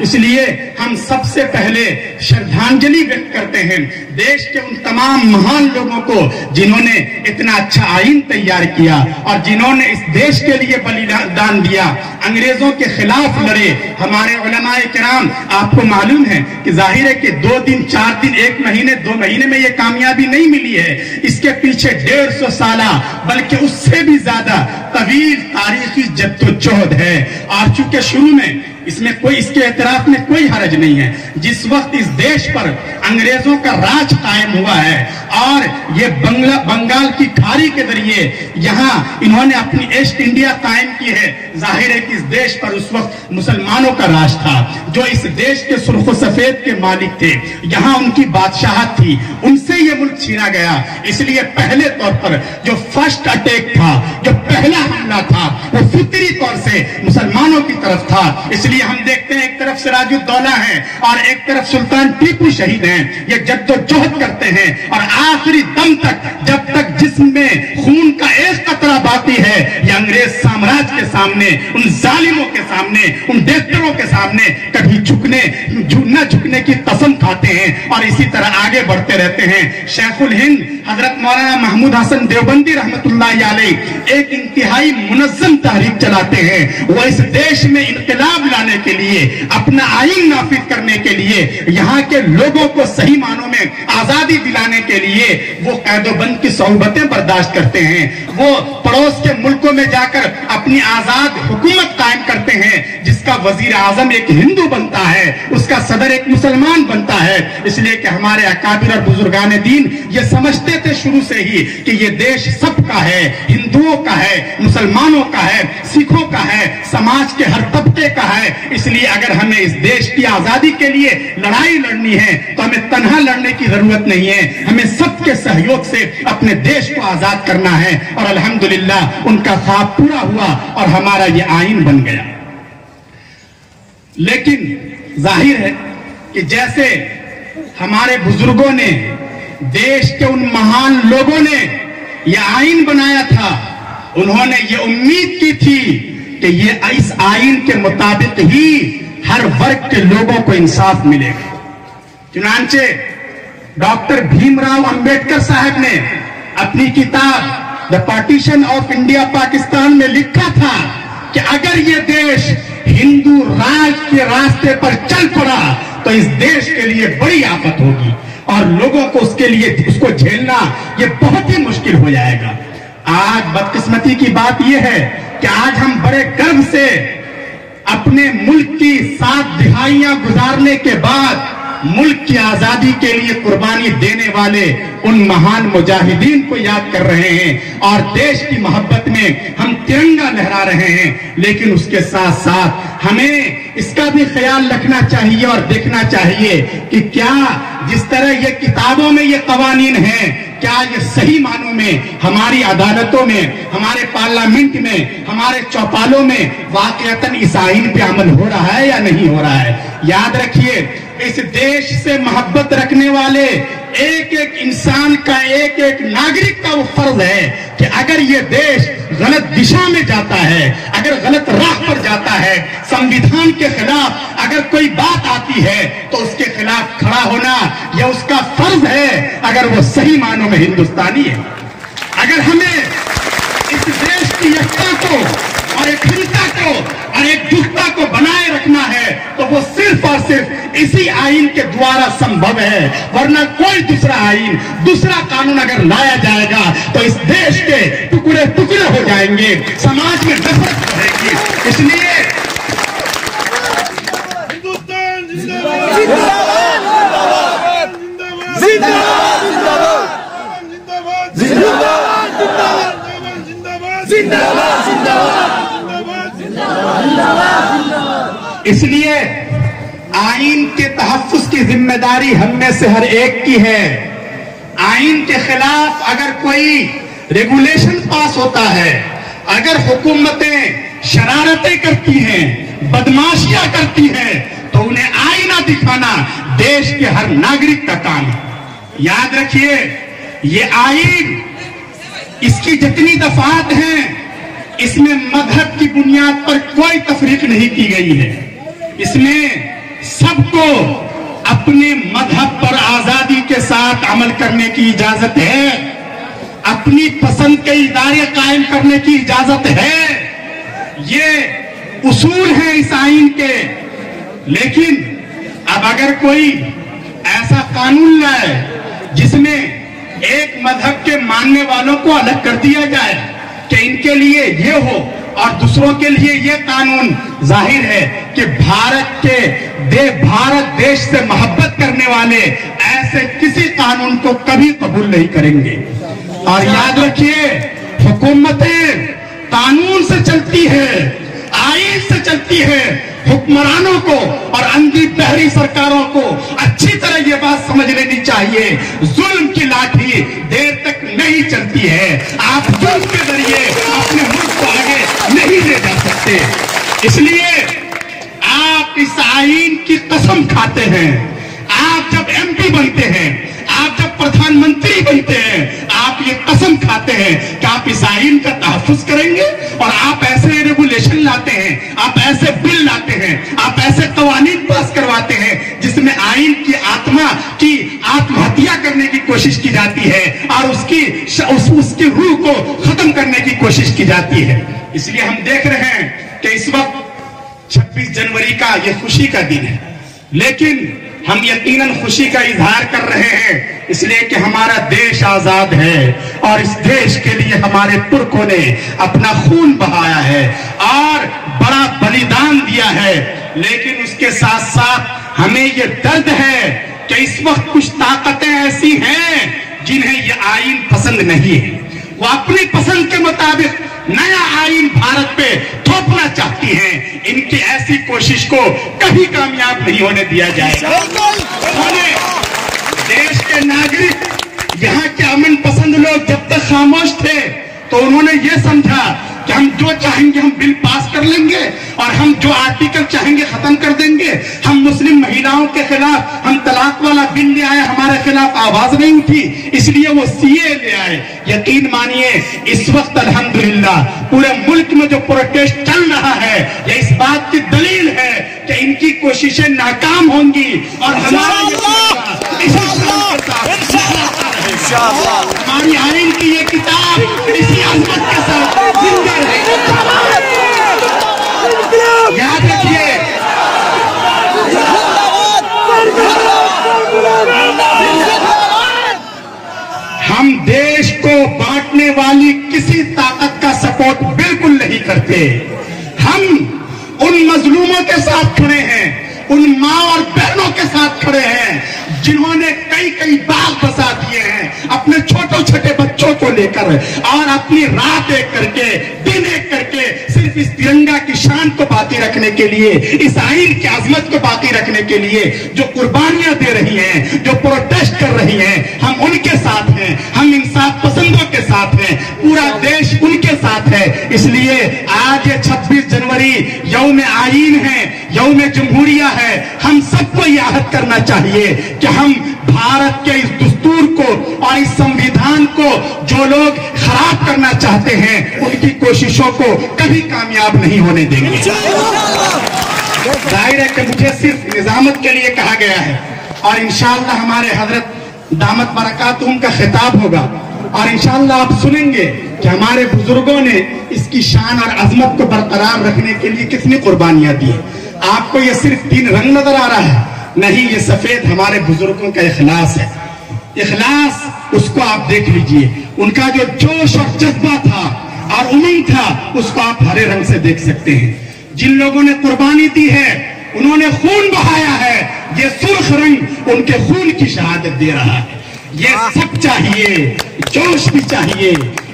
اس لیے ہم سب سے پہلے شردھانجلی ویکت کرتے ہیں دیش کے ان تمام مہان لوگوں کو جنہوں نے اتنا اچھا آئین تیار کیا اور جنہوں نے اس دیش کے لیے بلیدان دیا, انگریزوں کے خلاف لڑے. ہمارے علماء کرام, آپ کو معلوم ہے کہ ظاہر ہے کہ 2 دن 4 دن 1 مہینے 2 مہینے میں یہ کامیابی نہیں ملی ہے. اس کے پیچھے 150 سالہ بلکہ اس سے بھی زیادہ طویل تاریخی جدوجہد ہے. اور چونکہ شروع میں اس کے اعتراف میں کوئی حرج نہیں ہے. جس وقت اس دیش پر انگریزوں کا راج قائم ہوا ہے اور یہ بنگال کی کھاری کے ذریعے یہاں انہوں نے اپنی ایسٹ انڈیا قائم کی ہے, ظاہر ہے کہ اس دیش پر اس وقت مسلمانوں کا راج تھا جو اس دیش کے سرخ و سفید کے مالک تھے. یہاں ان کی بادشاہت تھی, ان سے یہ ملک چھینا گیا. اس لیے پہلے طور پر جو فرسٹ اٹیک تھا, جو پہلا حملہ تھا, وہ فطری طور سے مسلمانوں کی طرف تھا. اس لیے ہم دیکھتے ہیں ایک طرف سراج الدولہ ہے اور ایک طرف سلطان ٹیپو شہید ہیں. یہ جدوجہد کرتے ہیں اور آخری دم تک, جب تک جسم میں خون کا ایک قطرہ باقی ہے, یہ انگریز سامراج کے سامنے, ان ظالموں کے سامنے, ان ڈکٹیٹروں کے سامنے کبھی نہ جھکنے کی قسم کھاتے ہیں اور اسی طرح آگے بڑھتے رہتے ہیں. شیخ الہند حضرت مولانا محمود حسن دیوبندی رحمت اللہ علیہ ایک انتہائی منظم تحریک چلاتے ہیں. وہ اس دیش میں انقلاب لانے کے لیے, اپنا آئین نافذ کرنے کے لیے, یہاں کے لوگوں کو صحیح معنوں میں آزادی دلانے کے لیے وہ قید و بند کی صعوبتیں برداشت کرتے ہیں. وہ پڑوس کے ملکوں میں جا کر اپنی آزاد حکومت قائم کرتے ہیں جس کا وزیر اعظم ایک ہندو بنتا ہے, اس کا صدر ایک مسلمان بنتا ہے. اس لیے کہ ہمارے اکابر اور بزرگان دین یہ سمجھتے تھے شروع سے ہی کہ یہ دیش سب کا ہے, ہندوؤں کا ہے, مسلمانوں کا ہے, سکھوں کا ہے, سماج کے ہر طبقے کا ہے. اس لیے اگر ہمیں اس دیش کی آزادی کے لیے لڑائی لڑنی ہے تو ہمیں تنہا لڑنے کی ضرورت نہیں ہے, ہمیں سب کے سہیوگ سے اپنے دیش کو آزاد کرنا ہے. اور الحمدللہ ان کا خواب پورا ہوا اور ہمارا یہ آئین بن گیا. لیکن ظاہر ہے کہ جیسے ہمارے بزرگوں نے, دیش کے ان مہان لوگوں نے یہ آئین بنایا تھا, انہوں نے یہ امید کی تھی کہ یہ اس آئین کے مطابق ہی ہر ورگ کے لوگوں کو انصاف ملے گا. چنانچہ ڈاکٹر بھیم راؤ امبیڈکر صاحب نے اپنی کتاب the partition of India Pakistan میں لکھا تھا کہ اگر یہ دیش ہندو راج کے راستے پر چل پڑا تو اس دیش کے لیے بڑی آفت ہوگی اور لوگوں کو اس کو جھیلنا یہ بہت ہی مشکل ہو جائے گا. آج بدقسمتی کی بات یہ ہے کہ آج ہم بڑے گرو سے اپنے ملک کی 7 دہائیاں گزارنے کے بعد ملک کی آزادی کے لیے قربانی دینے والے ان مہان مجاہدین کو یاد کر رہے ہیں اور دیش کی محبت میں ہم ترنگا لہرا رہے ہیں. لیکن اس کے ساتھ ساتھ ہمیں اس کا بھی خیال رکھنا چاہیے اور دیکھنا چاہیے کہ کیا جس طرح یہ کتابوں میں یہ قوانین ہیں, کیا یہ صحیح معنوں میں ہماری عدالتوں میں, ہمارے پارلیمنٹ میں, ہمارے چوپالوں میں واقعتاً اس آئین پہ عمل ہو رہا ہے یا نہیں ہو رہا ہے. یاد رکھیے, اس دیش سے محبت رکھنے والے ایک ایک انسان کا, ایک ایک ناگرک کا وہ فرض ہے کہ اگر یہ دیش غلط دشا میں جاتا ہے, اگر غلط راہ پر جاتا ہے, سنویدھان کے خلاف اگر کوئی بات آتی ہے تو اس کے خلاف کھڑا ہونا یہ اس کا فرض ہے اگر وہ صحیح معنوں میں ہندوستانی ہے. اگر ہمیں اس دیش کی یکتا کو اور ایک ہندتا کو اور ایک جھکتا کو بنائے رکھنا ہے تو وہ صرف اور صرف اسی آئین کے دوارا سمبھو ہے, ورنہ کوئی دوسرا آئین, دوسرا قانون اگر لایا جائے گا تو اس دیش کے ٹکڑے ٹکڑے ہو جائیں گے, سماج میں نفرت بڑھے گی. اس لیے اس لیے آئین کے تحفظ کی ذمہ داری ہم میں سے ہر ایک کی ہے. آئین کے خلاف اگر کوئی ریگولیشن پاس ہوتا ہے, اگر حکومتیں شرارتیں کرتی ہیں, بدماشیاں کرتی ہیں, تو انہیں آئینہ دکھانا دیش کے ہر ناگرک کا کام ہے. یاد رکھیے, یہ آئین, اس کی جتنی دفعات ہیں, اس میں مذہب کی بنیاد پر کوئی تفریق نہیں کی گئی ہے. اس میں سب کو اپنے مذہب پر آزادی کے ساتھ عمل کرنے کی اجازت ہے, اپنی پسند کے ادارے قائم کرنے کی اجازت ہے. یہ اصول ہیں اس آئین کے. لیکن اب اگر کوئی ایسا قانون لائے جس میں ایک مذہب کے ماننے والوں کو الگ کر دیا جائے کہ ان کے لیے یہ ہو اور دوسروں کے لیے یہ قانون, ظاہر ہے کہ بھارت دیش سے محبت کرنے والے ایسے کسی قانون کو کبھی قبول نہیں کریں گے. اور یاد رکھیے, حکومتیں قانون سے چلتی ہے, آئین سے چلتی ہے. حکمرانوں کو اور اندھی بحری سرکاروں کو اچھی طرح یہ بات سمجھ لینی چاہیے, ظلم کی لاٹھی دیر تک نہیں چلتی ہے. آپ ظلم کے ذریعے اپنے ملک کو آگے نہیں لے جا سکتے. اس لیے آپ اس آئین کی قسم کھاتے ہیں. آپ جب ایم پی بنتے ہیں, آپ جب پردھان منتری بنتے ہیں, آپ یہ قسم کھاتے ہیں کہ آپ اس آئین کا تحفظ کریں گے اور آپ ایسے ریگولیشن لاتے ہیں, آپ ایسے بل لاتے ہیں, آپ ایسے قوانین پاس کرواتے ہیں جس میں آئین کی آتما کی آتم ہتیا کرنے کی کوشش کی جاتی ہے اور اس کی روح کو ختم کرنے کی کوشش کی جاتی ہے. اس لیے ہم دیکھ رہے ہیں کہ اس وقت 26 جنوری کا یہ خوشی کا دن ہے, لیکن ہم یقیناً خوشی کا اظہار کر رہے ہیں اس لیے کہ ہمارا دیش آزاد ہے اور اس دیش کے لیے ہمارے پرکھوں نے اپنا خون بہایا ہے اور بڑا بلیدان دیا ہے. لیکن اس کے ساتھ ساتھ ہمیں یہ درد ہے کہ اس وقت کچھ طاقتیں ایسی ہیں جنہیں یہ آئین پسند نہیں ہے. وہ اپنی پسند کے مطابق نیا آئین بھارت پہ تھوپنا چاہتی ہیں. ان کی ایسی کوشش کو کبھی کامیاب نہیں ہونے دیا جائے گا. دیش کے ناگرک, یہاں کے امن پسند لوگ جب تک خاموش تھے تو انہوں نے یہ سمجھا کہ ہم جو چاہیں گے ہم بل پاس کر لیں گے اور ہم جو آرٹیکل چاہیں گے ختم کر دیں گے. ہم مسلم مہیلاؤں کے خلاف ہم طلاق والا بل لے آئے, ہمارے خلاف آواز نہیں اٹھی, اس لیے وہ سی اے لے آئے. یقین مانیے اس وقت الحمدللہ پورے ملک میں جو پروٹیسٹ چل رہا ہے یہ اس بات کی دلیل ہے کہ ان کی کوششیں ناکام ہوں گی اور ہماری آئین کی یہ کتاب اسی عظمت کے ساتھ زندہ رہے گی. یاد رکھیے, ہم دیش کو بانٹنے والی کسی طاقت کا سپورٹ بالکل نہیں کرتے. ہم ان مظلوموں کے ساتھ کھڑے ہیں, ان ماں اور بہنوں کے ساتھ کھڑے ہیں جنہوں نے کئی باغ بسا دیے ہیں اپنے چھوٹے بچوں کو لے کر اور اپنی رات ایک کر کے دن ایک کر کے صرف اس ترنگا کی شان کو باقی رکھنے کے لیے, اس آئین کی عظمت کو باقی رکھنے کے لیے جو قربانیاں دے رہی ہیں, جو پروٹیسٹ کر رہی ہیں, ہم ان کے ساتھ ہیں. ہم انصاف پسندوں کے ساتھ ہیں, پورا دیش ان کے ساتھ ہے. اس لیے آج یہ 26 جنوری یوم آئین ہے, یوم جمہوریہ ہے. ہم سب کو یہ عہد کرنا چاہیے کہ ہم بھارت کے اس دستور کو اور اس سمویدھان کو جو لوگ خراب کرنا چاہتے ہیں ان کی کوششوں کو کبھی کامیاب نہیں ہونے دیں گے. ظاہر ہے کہ مجھے صرف نظامت کے لیے کہا گیا ہے اور انشاءاللہ ہمارے حضرت دامت برکاتہم کا خطاب ہوگا اور انشاءاللہ آپ سنیں گے کہ ہمارے بزرگوں نے اس کی شان اور عظمت کو برقرار رکھنے کے لیے کتنی قربانیاں دی. آپ کو یہ صرف 3 رنگ نظر آ رہا ہے, نہیں, یہ سفید ہمارے بزرگوں کا اخلاص ہے. اخلاص اس کو آپ دیکھ لیجئے, ان کا جو جوش اور جذبہ تھا اور امنگ تھا اس کو آپ ہرے رنگ سے دیکھ سکتے ہیں. جن لوگوں نے قربانی دی ہے انہوں نے خون بہایا ہے, یہ سرخ رنگ ان کے خون کی شہادت دے رہا ہے. یہ سب چاہیے, جوش بھی چاہیے,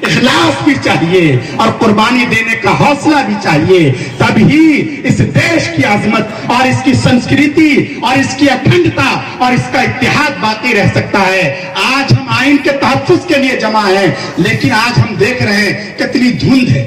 اخلاص بھی چاہیے اور قربانی دینے کا حوصلہ بھی چاہیے. تبھی اس دیش کی عظمت اور اس کی سنسکرتی اور اس کی اکھنڈتا اور اس کا اتحاد باقی رہ سکتا ہے. آج ہم آئین کے تحفظ کے لیے جمع ہیں لیکن آج ہم دیکھ رہے ہیں کتنی دھند ہے.